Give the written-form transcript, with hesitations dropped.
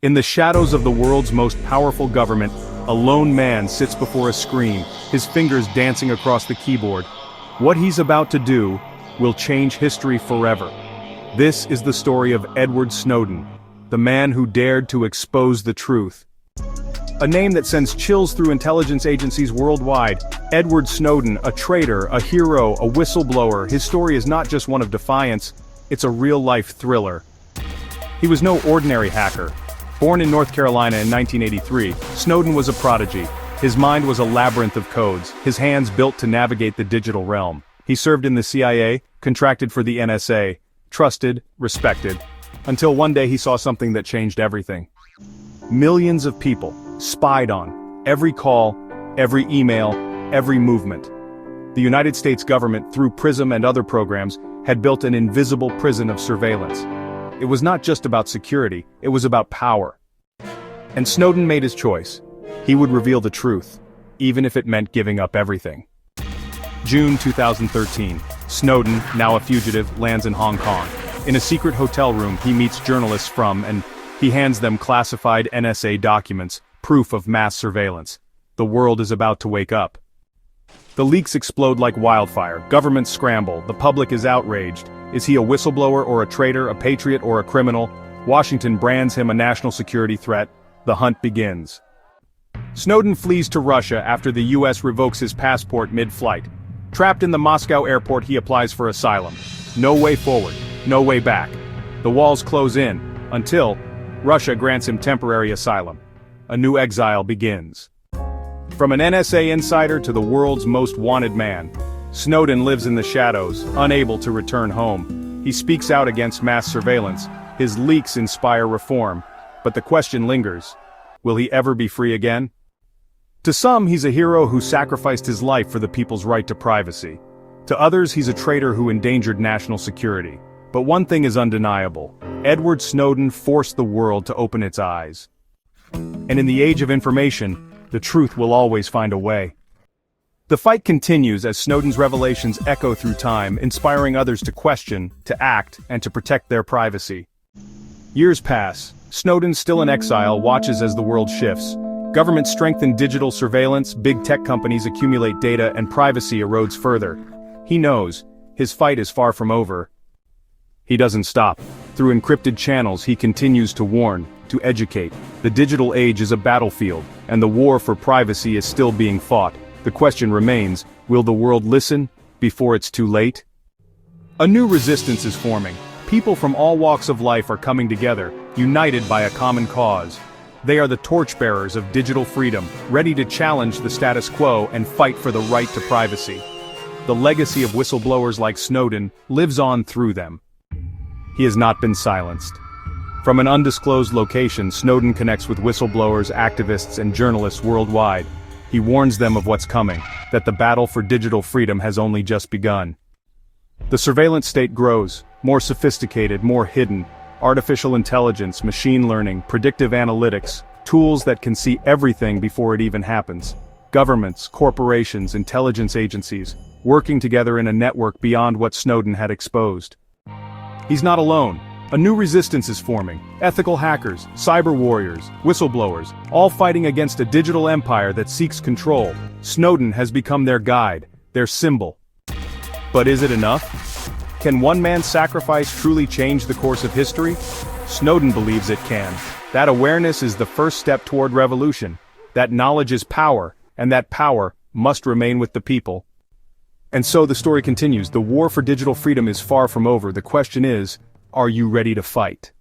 In the shadows of the world's most powerful government, a lone man sits before a screen, his fingers dancing across the keyboard. What he's about to do will change history forever. This is the story of Edward Snowden, the man who dared to expose the truth. A name that sends chills through intelligence agencies worldwide. Edward Snowden, a traitor, a hero, a whistleblower. His story is not just one of defiance, it's a real-life thriller. He was no ordinary hacker. Born in North Carolina in 1983, Snowden was a prodigy. His mind was a labyrinth of codes, his hands built to navigate the digital realm. He served in the CIA, contracted for the NSA, trusted, respected, until one day he saw something that changed everything. Millions of people spied on every call, every email, every movement. The United States government, through PRISM and other programs, had built an invisible prison of surveillance. It was not just about security, it was about power. And Snowden made his choice. He would reveal the truth, even if it meant giving up everything. June 2013, Snowden, now a fugitive, lands in Hong Kong. In a secret hotel room, he meets journalists and he hands them classified NSA documents, proof of mass surveillance. The world is about to wake up. The leaks explode like wildfire, governments scramble, the public is outraged. Is he a whistleblower or a traitor, a patriot or a criminal? Washington brands him a national security threat. The hunt begins. Snowden flees to Russia after the US revokes his passport mid-flight. Trapped in the Moscow airport, he applies for asylum. No way forward, no way back. The walls close in, until Russia grants him temporary asylum. A new exile begins. From an NSA insider to the world's most wanted man, Snowden lives in the shadows, unable to return home. He speaks out against mass surveillance. His leaks inspire reform. But the question lingers: will he ever be free again? To some, he's a hero who sacrificed his life for the people's right to privacy. To others, he's a traitor who endangered national security. But one thing is undeniable: Edward Snowden forced the world to open its eyes. And in the age of information, the truth will always find a way. The fight continues as Snowden's revelations echo through time, inspiring others to question, to act, and to protect their privacy. Years pass. Snowden, still in exile, watches as the world shifts. Governments strengthen digital surveillance, big tech companies accumulate data, and privacy erodes further. He knows his fight is far from over. He doesn't stop. Through encrypted channels, he continues to warn, to educate. The digital age is a battlefield, and the war for privacy is still being fought. The question remains, will the world listen before it's too late? A new resistance is forming. People from all walks of life are coming together, united by a common cause. They are the torchbearers of digital freedom, ready to challenge the status quo and fight for the right to privacy. The legacy of whistleblowers like Snowden lives on through them. He has not been silenced. From an undisclosed location, Snowden connects with whistleblowers, activists, and journalists worldwide. He warns them of what's coming, that the battle for digital freedom has only just begun. The surveillance state grows, more sophisticated, more hidden. Artificial intelligence, machine learning, predictive analytics, tools that can see everything before it even happens. Governments, corporations, intelligence agencies, working together in a network beyond what Snowden had exposed. He's not alone. A new resistance is forming. Ethical hackers, cyber warriors, whistleblowers, all fighting against a digital empire that seeks control. Snowden has become their guide, their symbol. But is it enough? Can one man's sacrifice truly change the course of history? Snowden believes it can. That awareness is the first step toward revolution. That knowledge is power, and that power must remain with the people. And so the story continues. The war for digital freedom is far from over. The question is, are you ready to fight?